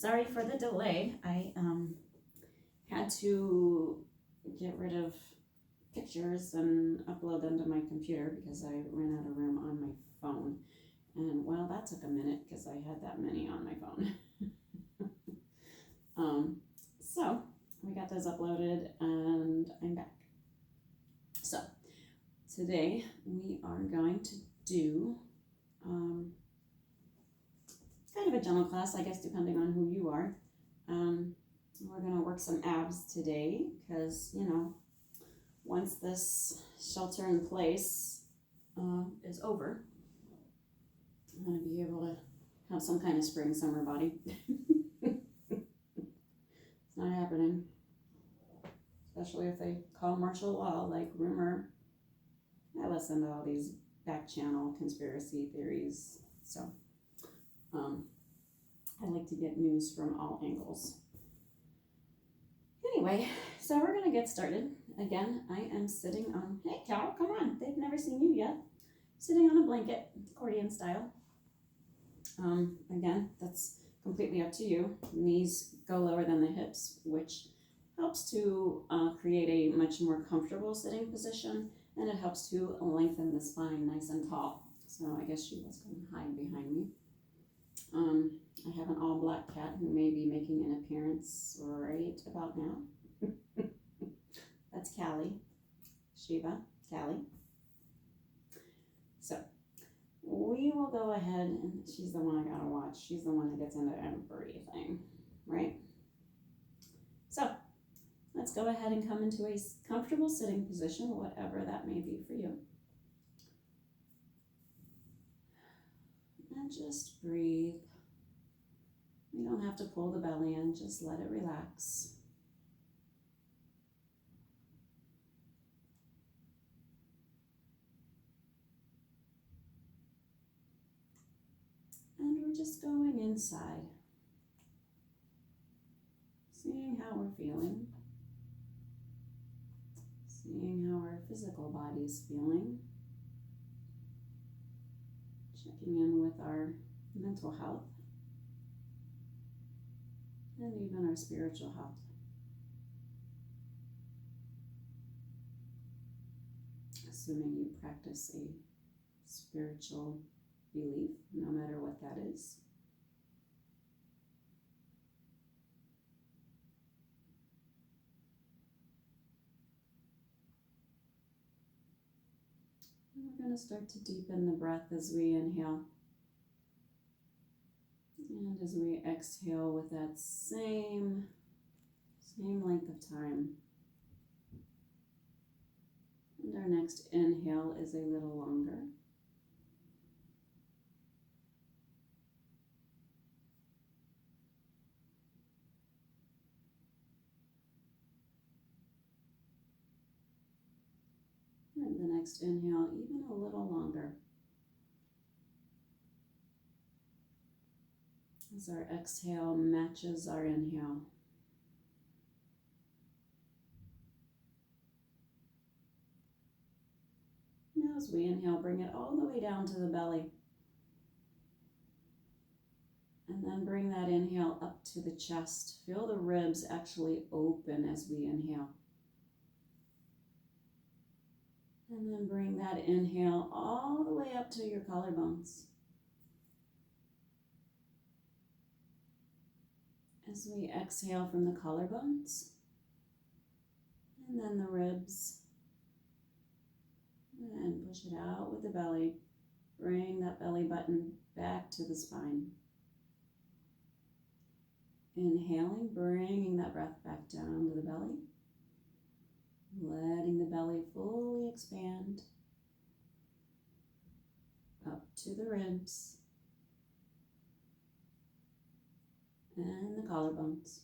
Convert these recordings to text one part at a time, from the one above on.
sorry for the delay. I had to get rid of pictures and upload them to my computer because I ran out of room on my phone. And well, that took a minute because I had that many on my phone. So we got those uploaded and I'm back. So today we are going to do kind of a general class, I guess, depending on who you are. We're going to work some abs today because, you know, once this shelter in place is over, I'm going to be able to have some kind of spring summer body. It's not happening, especially if they call martial law like rumor. I listen to all these back channel conspiracy theories, so I like to get news from all angles. Anyway, so we're gonna get started. Again, I am sitting on, hey Cal, come on, they've never seen you yet. Sitting on a blanket, accordion style. Again, that's completely up to you. Knees go lower than the hips, which helps to create a much more comfortable sitting position, and it helps to lengthen the spine nice and tall. So I guess she was going to hide behind me. I have an all black cat who may be making an appearance right about now. That's Callie, Shiva, Callie. So we will go ahead, and she's the one I gotta watch. She's the one that gets into everything, right? So let's go ahead and come into a comfortable sitting position, whatever that may be for you. And just breathe. You don't have to pull the belly in, just let it relax. And we're just going inside, seeing how we're feeling, seeing how our physical body's feeling, checking in with our mental health, and even our spiritual health. Assuming you practice a spiritual belief, no matter what that is. And we're going to start to deepen the breath as we inhale. And as we exhale with that same length of time. And our next inhale is a little longer. And the next inhale even a little longer. As our exhale matches our inhale. Now as we inhale, bring it all the way down to the belly. And then bring that inhale up to the chest. Feel the ribs actually open as we inhale. And then bring that inhale all the way up to your collarbones. As we exhale from the collarbones, and then the ribs, and push it out with the belly. Bring that belly button back to the spine. Inhaling, bringing that breath back down to the belly. Letting the belly fully expand up to the ribs and the collarbones.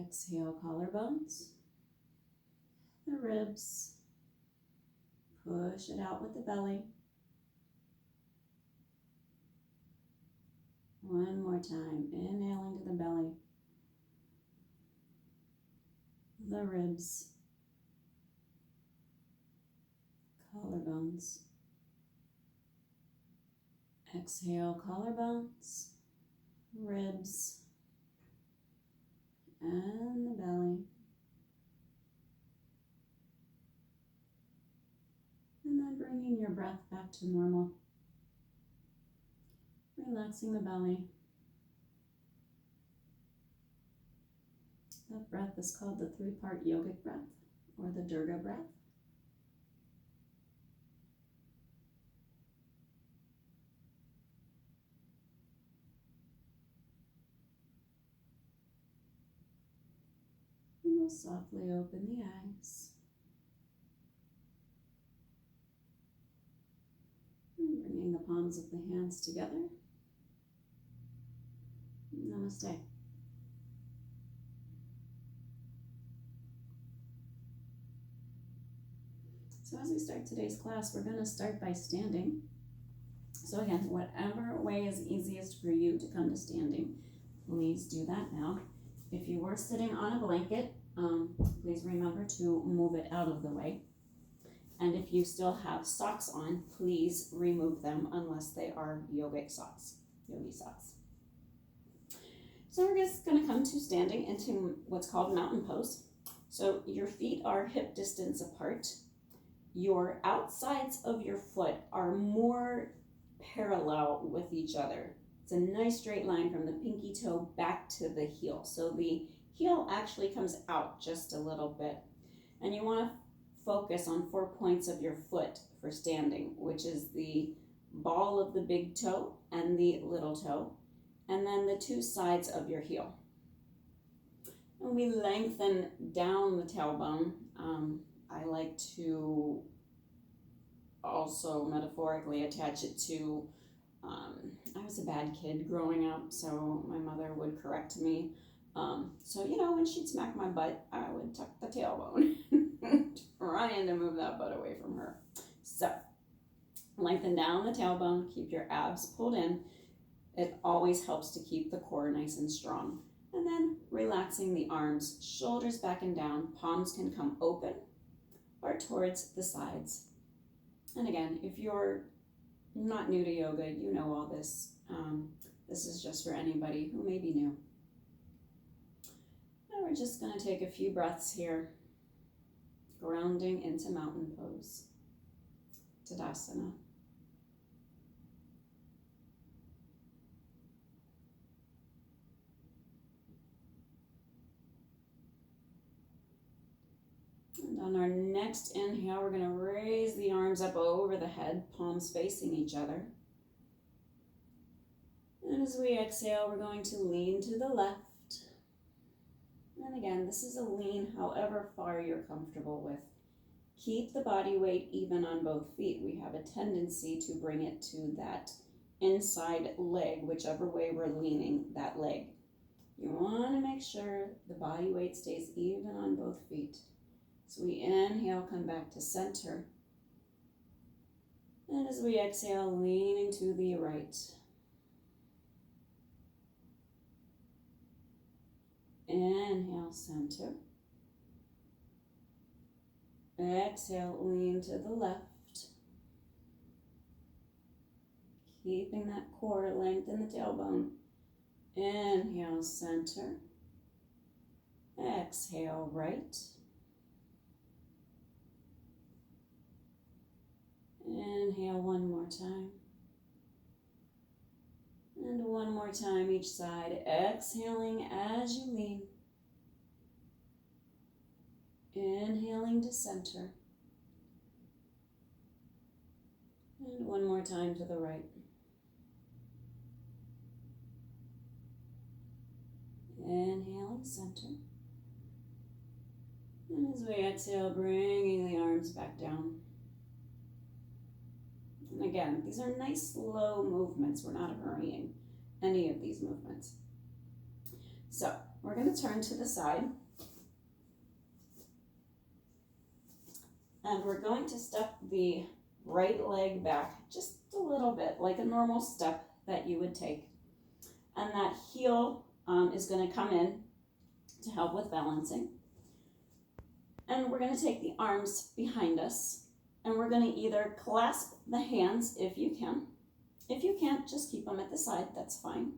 Exhale, collarbones, the ribs, push it out with the belly. One more time, inhaling to the belly, the ribs, collarbones. Exhale, collarbones, ribs, and the belly. And then bringing your breath back to normal. Relaxing the belly. That breath is called the three-part yogic breath, or the Durga breath. And we'll softly open the eyes. And bringing the palms of the hands together. Namaste. So as we start today's class, we're going to start by standing. So again, whatever way is easiest for you to come to standing, please do that now. If you were sitting on a blanket, please remember to move it out of the way. And if you still have socks on, please remove them unless they are yogi socks. So we're just going to come to standing into what's called mountain pose. So your feet are hip distance apart. Your outsides of your foot are more parallel with each other. It's a nice straight line from the pinky toe back to the heel. So the heel actually comes out just a little bit. And you want to focus on 4 points of your foot for standing, which is the ball of the big toe and the little toe, and then the 2 sides of your heel. And we lengthen down the tailbone. I like to also metaphorically attach it to, I was a bad kid growing up, so my mother would correct me. So, when she'd smack my butt, I would tuck the tailbone, trying to move that butt away from her. So, lengthen down the tailbone, keep your abs pulled in. It always helps to keep the core nice and strong. And then relaxing the arms, shoulders back and down, palms can come open or towards the sides. And again, if you're not new to yoga, you know all this. This is just for anybody who may be new. And we're just going to take a few breaths here, grounding into mountain pose, Tadasana. And on our next inhale, we're going to raise the arms up over the head, palms facing each other. And as we exhale, we're going to lean to the left. And again, this is a lean however far you're comfortable with. Keep the body weight even on both feet. We have a tendency to bring it to that inside leg, whichever way we're leaning that leg. You want to make sure the body weight stays even on both feet. So we inhale, come back to center. And as we exhale, leaning to the right. Inhale, center. Exhale, lean to the left. Keeping that core length in the tailbone. Inhale, center. Exhale, right. Inhale one more time. And one more time each side. Exhaling as you lean. Inhaling to center. And one more time to the right. Inhaling center. And as we exhale, bringing the arms back down. And again, these are nice slow movements. We're not hurrying any of these movements. So we're going to turn to the side. And we're going to step the right leg back just a little bit, like a normal step that you would take. And that heel is going to come in to help with balancing. And we're going to take the arms behind us. And we're going to either clasp the hands if you can, If you can't, just keep them at the side, that's fine.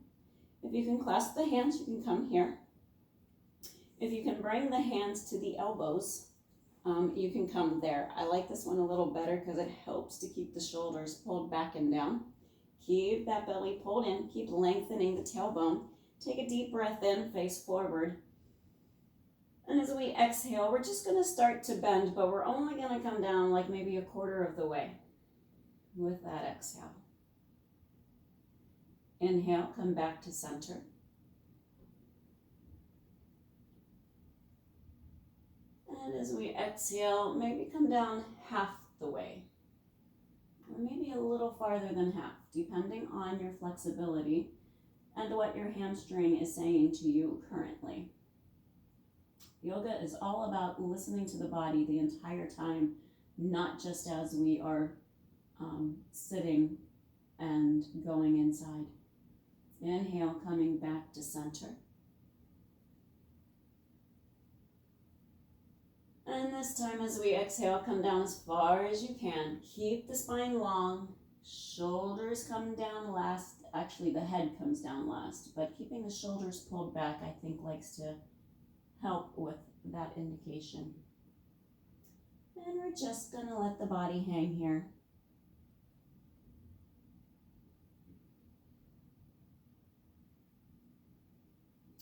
If you can clasp the hands, you can come here. If you can bring the hands to the elbows, you can come there. I like this one a little better because it helps to keep the shoulders pulled back and down. Keep that belly pulled in, keep lengthening the tailbone. Take a deep breath in, face forward. And as we exhale, we're just gonna start to bend, but we're only gonna come down like maybe a quarter of the way with that exhale. Inhale, come back to center. And as we exhale, maybe come down half the way, or maybe a little farther than half, depending on your flexibility and what your hamstring is saying to you currently. Yoga is all about listening to the body the entire time, not just as we are sitting and going inside. Inhale, coming back to center. And this time as we exhale, come down as far as you can. Keep the spine long. Shoulders come down last. Actually, the head comes down last, but keeping the shoulders pulled back, I think, likes to help with that indication. And we're just going to let the body hang here.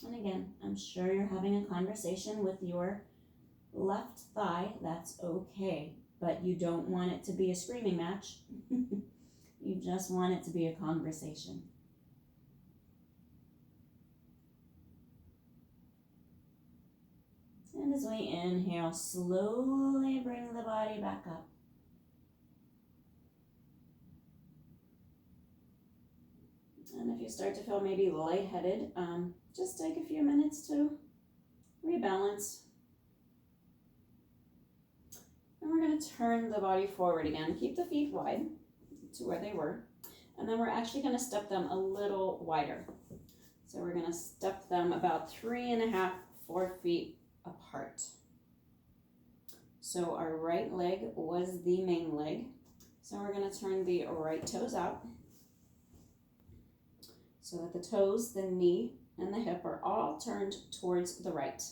And again, I'm sure you're having a conversation with your left thigh. That's okay, but you don't want it to be a screaming match. You just want it to be a conversation. And as we inhale, slowly bring the body back up. And if you start to feel maybe lightheaded, just take a few minutes to rebalance. And we're going to turn the body forward again. Keep the feet wide to where they were. And then we're actually going to step them a little wider. So we're going to step them about 3.5, 4 feet apart. So our right leg was the main leg. So we're going to turn the right toes out so that the toes, the knee, and the hip are all turned towards the right.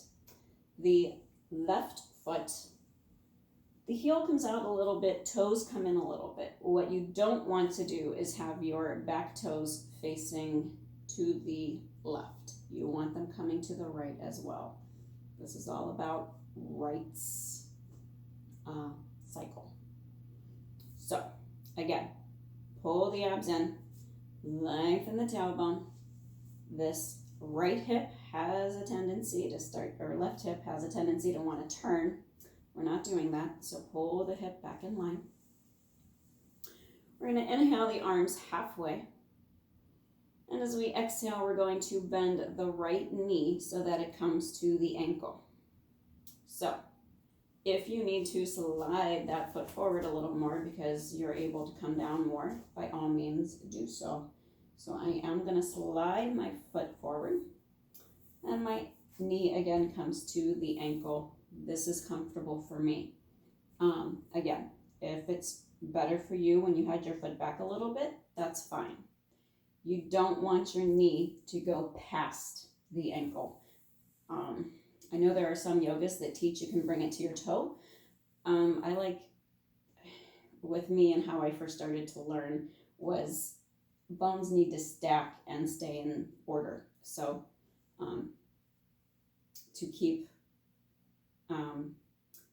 The left foot, the heel comes out a little bit, toes come in a little bit. What you don't want to do is have your back toes facing to the left. You want them coming to the right as well. This is all about rights cycle. So again, pull the abs in, lengthen the tailbone. This right hip has a tendency to start, or left hip has a tendency to want to turn. We're not doing that, so pull the hip back in line. We're going to inhale the arms halfway. And as we exhale, we're going to bend the right knee so that it comes to the ankle. So if you need to slide that foot forward a little more because you're able to come down more, by all means do so. So I am going to slide my foot forward, and my knee again comes to the ankle. This is comfortable for me. Again, if it's better for you when you had your foot back a little bit, that's fine. You don't want your knee to go past the ankle. I know there are some yogas that teach you can bring it to your toe. I like, with me and how I first started to learn, was bones need to stack and stay in order. So to keep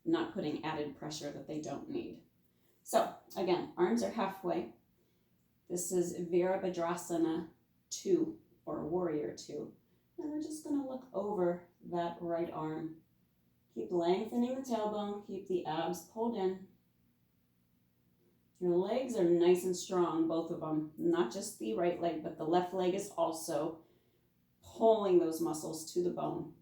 not putting added pressure that they don't need. So again, arms are halfway. This is Virabhadrasana 2 or Warrior 2. And we're just going to look over that right arm. Keep lengthening the tailbone. Keep the abs pulled in. Your legs are nice and strong, both of them. Not just the right leg, but the left leg is also pulling those muscles to the bone.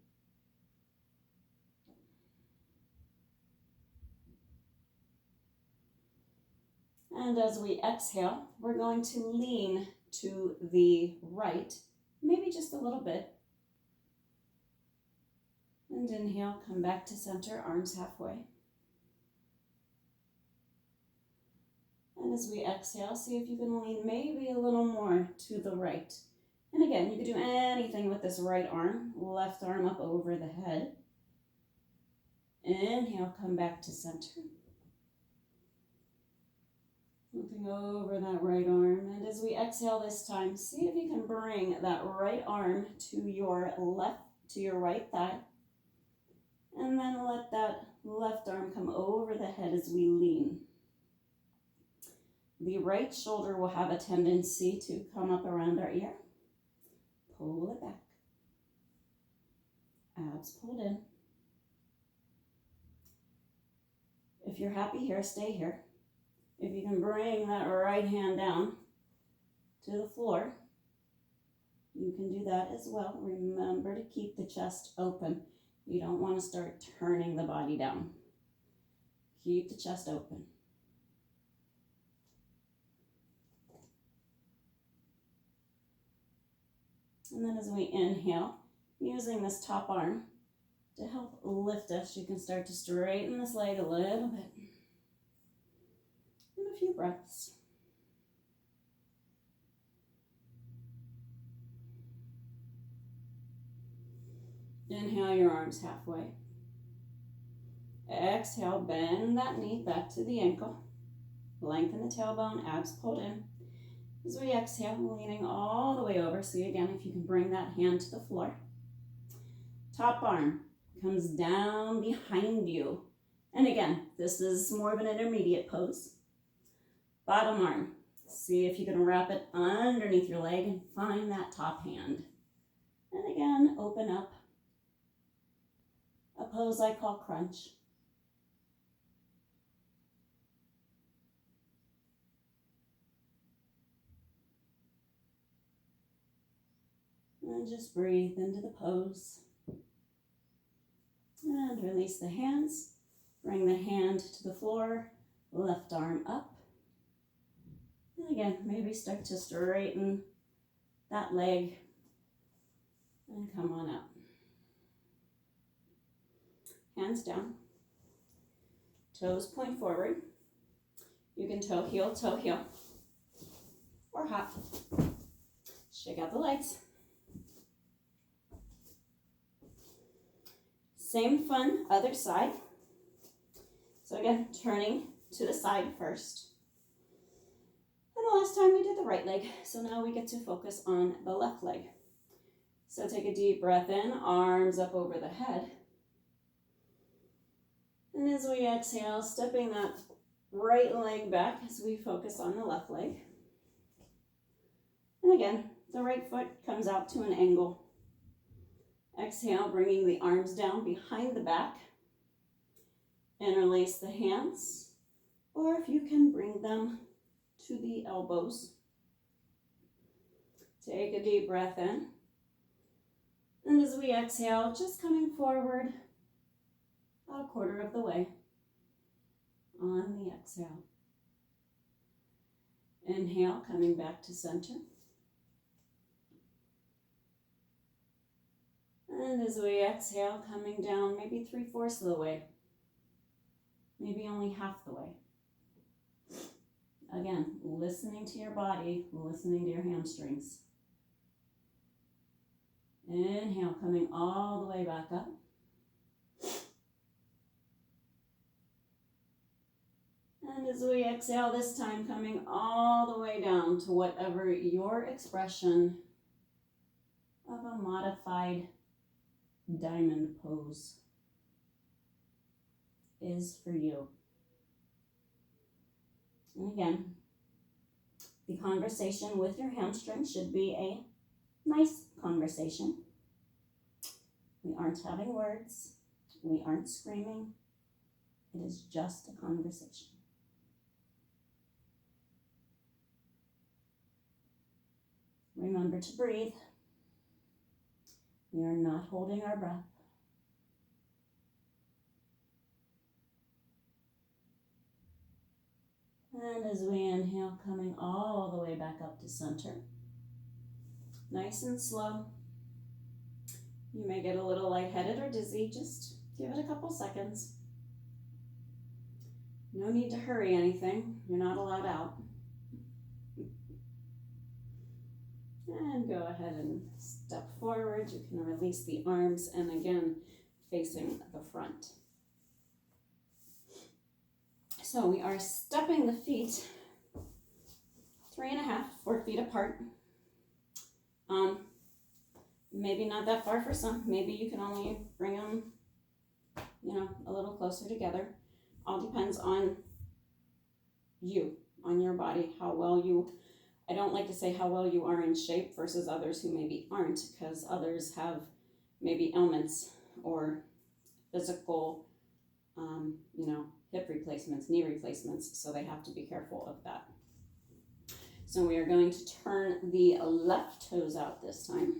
And as we exhale, we're going to lean to the right, maybe just a little bit. And inhale, come back to center, arms halfway. And as we exhale, see if you can lean maybe a little more to the right. And again, you can do anything with this right arm. Left arm up over the head. Inhale, come back to center. Looking over that right arm. And as we exhale this time, see if you can bring that right arm to your right thigh. And then let that left arm come over the head as we lean. The right shoulder will have a tendency to come up around our ear. Pull it back. Abs pulled in. If you're happy here, stay here. If you can bring that right hand down to the floor, you can do that as well. Remember to keep the chest open. You don't want to start turning the body down. Keep the chest open. And then as we inhale, using this top arm to help lift us, you can start to straighten this leg a little bit. And a few breaths. Inhale your arms halfway. Exhale, bend that knee back to the ankle. Lengthen the tailbone, abs pulled in. As we exhale, leaning all the way over. See again if you can bring that hand to the floor. Top arm comes down behind you. And again, this is more of an intermediate pose. Bottom arm, see if you can wrap it underneath your leg and find that top hand. And again, open up. A pose I call crunch. And just breathe into the pose. And release the hands. Bring the hand to the floor. Left arm up. And again, maybe start to straighten that leg. And come on up. Hands down. Toes point forward. You can toe heel, or hop. Shake out the legs. Same fun, other side. So again, turning to the side first. And the last time we did the right leg, so now we get to focus on the left leg. So take a deep breath in, arms up over the head. And as we exhale, stepping that right leg back as we focus on the left leg. And again, the right foot comes out to an angle. Exhale, bringing the arms down behind the back. Interlace the hands, or if you can bring them to the elbows. Take a deep breath in. And as we exhale, just coming forward about a quarter of the way on the exhale. Inhale, coming back to center. And as we exhale, coming down maybe 3/4 of the way. Maybe only half the way. Again, listening to your body, listening to your hamstrings. Inhale, coming all the way back up. And as we exhale this time, coming all the way down to whatever your expression of a modified diamond pose is for you. And again, the conversation with your hamstring should be a nice conversation. We aren't having words. We aren't screaming. It is just a conversation. Remember to breathe. We are not holding our breath. And as we inhale, coming all the way back up to center. Nice and slow. You may get a little lightheaded or dizzy. Just give it a couple seconds. No need to hurry anything. You're not allowed out. And go ahead and step forward. You can release the arms and again, facing the front. So we are stepping the feet 3.5, 4 feet apart. Maybe not that far for some. Maybe you can only bring them, a little closer together. All depends on you, on your body, how well you, I don't like to say how well you are in shape versus others who maybe aren't, because others have maybe ailments or physical, hip replacements, knee replacements, so they have to be careful of that. So we are going to turn the left toes out this time.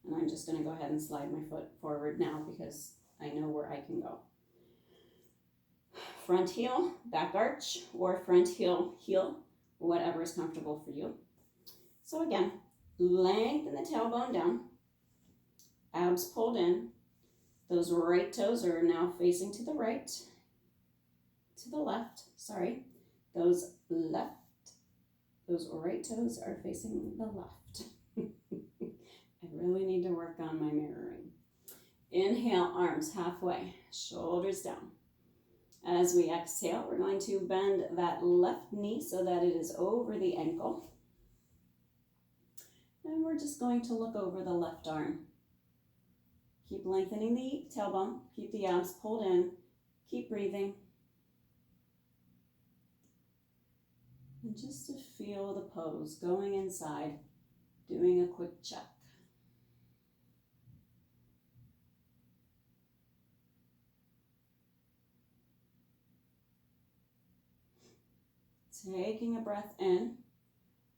And I'm just going to go ahead and slide my foot forward now because I know where I can go. Front heel, back arch, or front heel, heel, whatever is comfortable for you. So again, lengthen the tailbone down, abs pulled in. Those right toes are now facing to the right, to the left, sorry. Those right toes are facing the left. I really need to work on my mirroring. Inhale, arms halfway, shoulders down. As we exhale, we're going to bend that left knee so that it is over the ankle. And we're just going to look over the left arm. Keep lengthening the tailbone, keep the abs pulled in, keep breathing. And just to feel the pose, going inside, doing a quick check. Taking a breath in,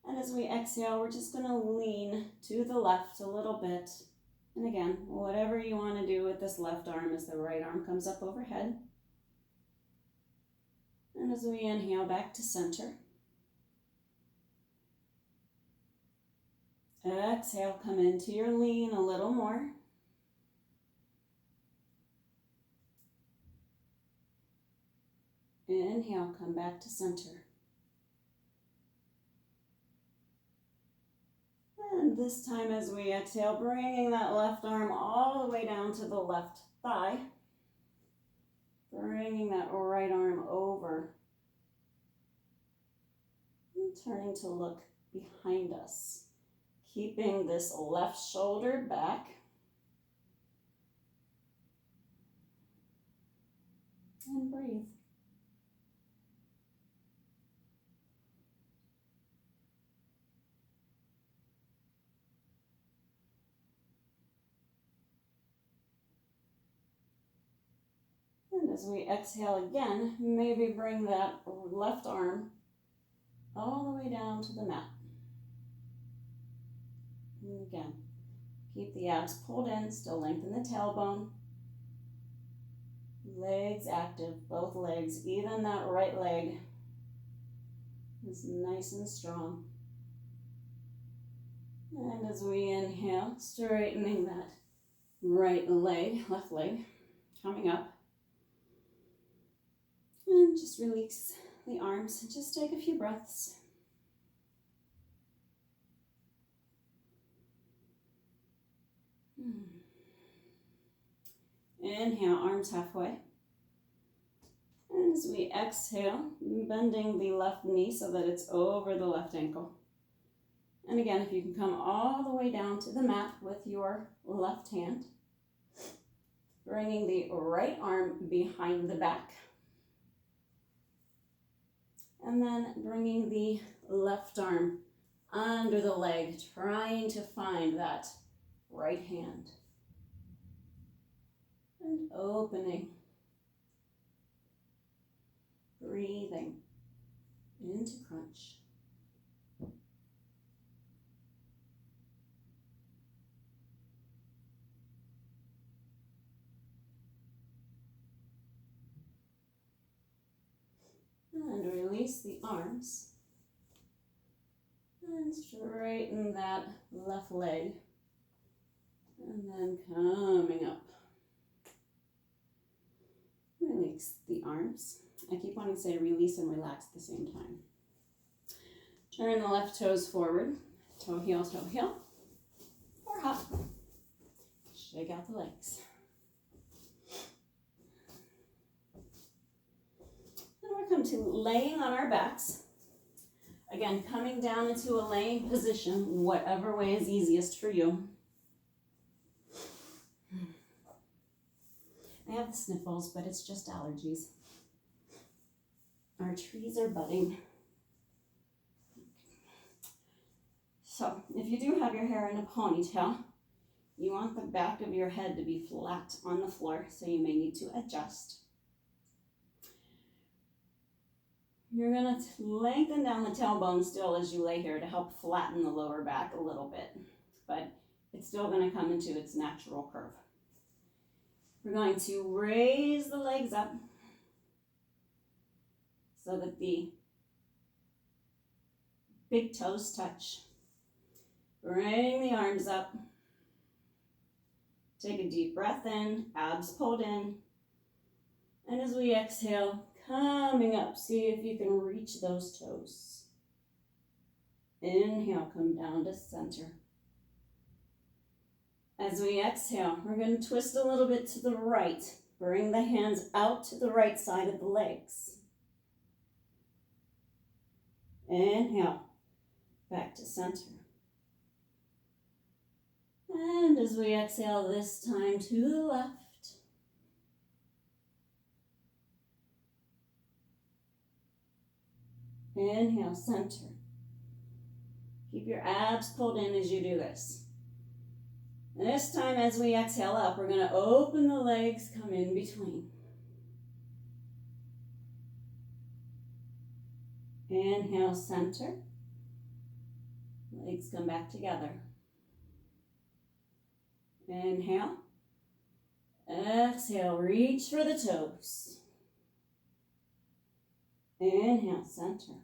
and as we exhale, we're just going to lean to the left a little bit. And again, whatever you want to do with this left arm as the right arm comes up overhead. And as we inhale, back to center. Exhale, come into your lean a little more. Inhale, come back to center. And this time as we exhale, bringing that left arm all the way down to the left thigh. Bringing that right arm over. And turning to look behind us. Keeping this left shoulder back. And breathe. And as we exhale again, maybe bring that left arm all the way down to the mat. And again, keep the abs pulled in, still lengthen the tailbone. Legs active, both legs, even that right leg is nice and strong. And as we inhale, straightening that right leg, left leg, coming up. And just release the arms and just take a few breaths. Inhale, arms halfway. And as we exhale, bending the left knee so that it's over the left ankle. And again, if you can come all the way down to the mat with your left hand, bringing the right arm behind the back. And then bringing the left arm under the leg, trying to find that right hand. And opening. Breathing into crunch. And release the arms. And straighten that left leg. And then coming up. Release the arms. I keep wanting to say release and relax at the same time. Turn the left toes forward, toe heel, or hop. Shake out the legs. And we're coming to laying on our backs. Again, coming down into a laying position, whatever way is easiest for you. I have the sniffles, but it's just allergies. Our trees are budding. So, if you do have your hair in a ponytail, you want the back of your head to be flat on the floor, so you may need to adjust. You're going to lengthen down the tailbone still as you lay here to help flatten the lower back a little bit, but it's still going to come into its natural curve. We're going to raise the legs up so that the big toes touch. Bring the arms up. Take a deep breath in, abs pulled in. And as we exhale, coming up, see if you can reach those toes. Inhale, come down to center. As we exhale, we're going to twist a little bit to the right. Bring the hands out to the right side of the legs. Inhale, back to center. And as we exhale this time to the left. Inhale, center. Keep your abs pulled in as you do this. And this time as we exhale up, we're going to open the legs, come in between. Inhale, center. Legs come back together. Inhale. Exhale, reach for the toes. Inhale, center.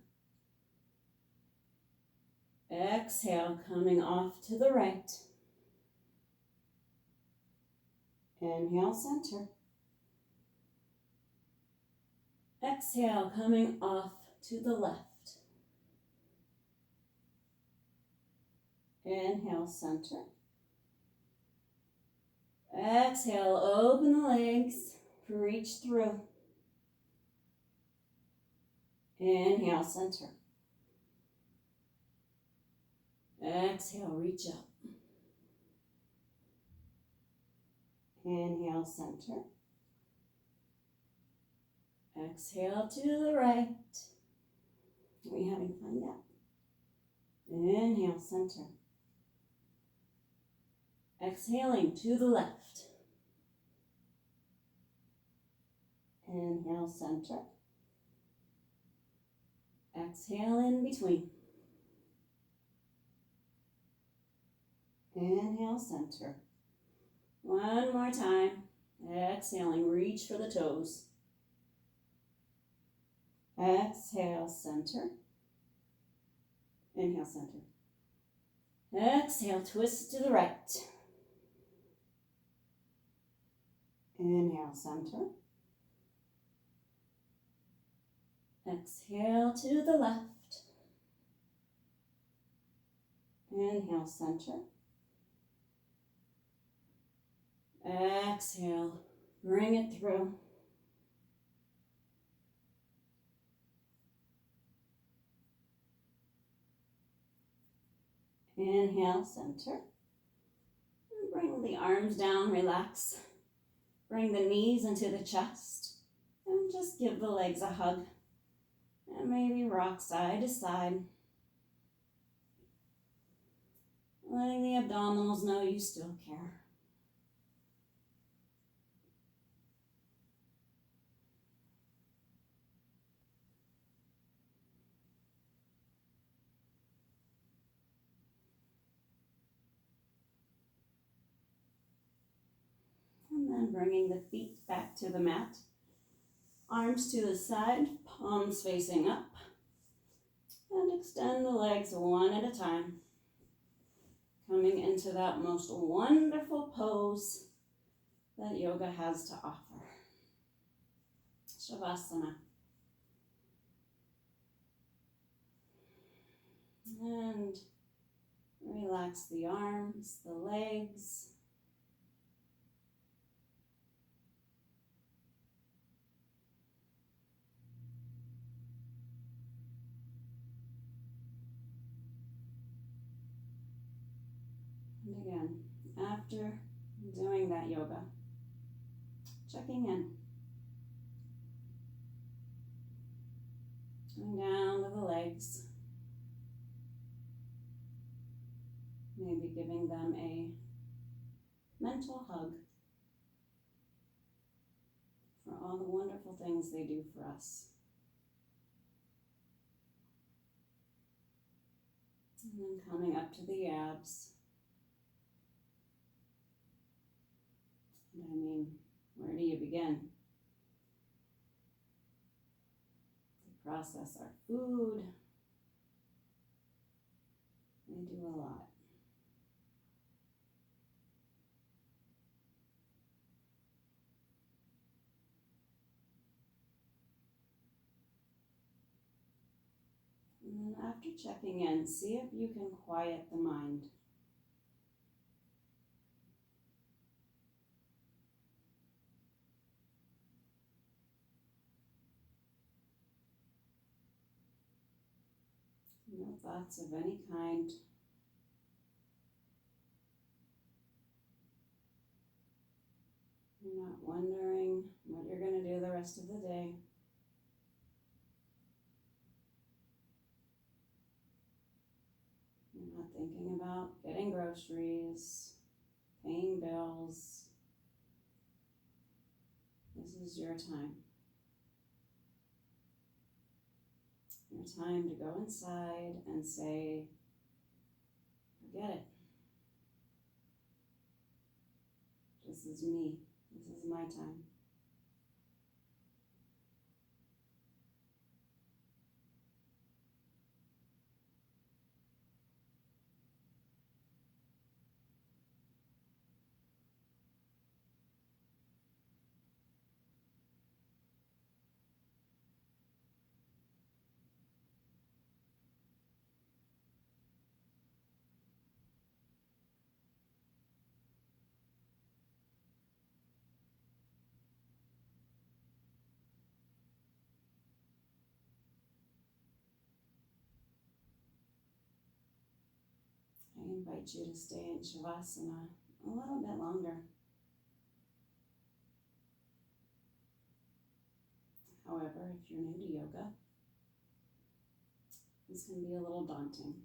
Exhale, coming off to the right. Inhale, center. Exhale, coming off to the left. Inhale, center. Exhale, open the legs, reach through. Inhale, center. Exhale, reach up. Inhale, center. Exhale to the right. Are we having fun yet? Inhale, center. Exhaling to the left. Inhale, center. Exhale in between. Inhale, center. One more time. Exhaling, reach for the toes. Exhale, center. Inhale, center. Exhale, twist to the right. Inhale, center. Exhale to the left. Inhale, center. Exhale, bring it through. Inhale, center. And bring the arms down, relax. Bring the knees into the chest. And just give the legs a hug. And maybe rock side to side. Letting the abdominals know you still care. And then bringing the feet back to the mat. Arms to the side, palms facing up. And extend the legs one at a time. Coming into that most wonderful pose that yoga has to offer. Shavasana. And relax the arms, the legs. And again, after doing that yoga, checking in. Going down to the legs. Maybe giving them a mental hug for all the wonderful things they do for us. And then coming up to the abs. And I mean, where do you begin? To process our food. They do a lot. And then after checking in, see if you can quiet the mind. No thoughts of any kind. You're not wondering what you're going to do the rest of the day. You're not thinking about getting groceries, paying bills. This is your time. Your time to go inside and say, forget it. This is me. This is my time. I invite you to stay in Shavasana a little bit longer. However, if you're new to yoga, this can be a little daunting.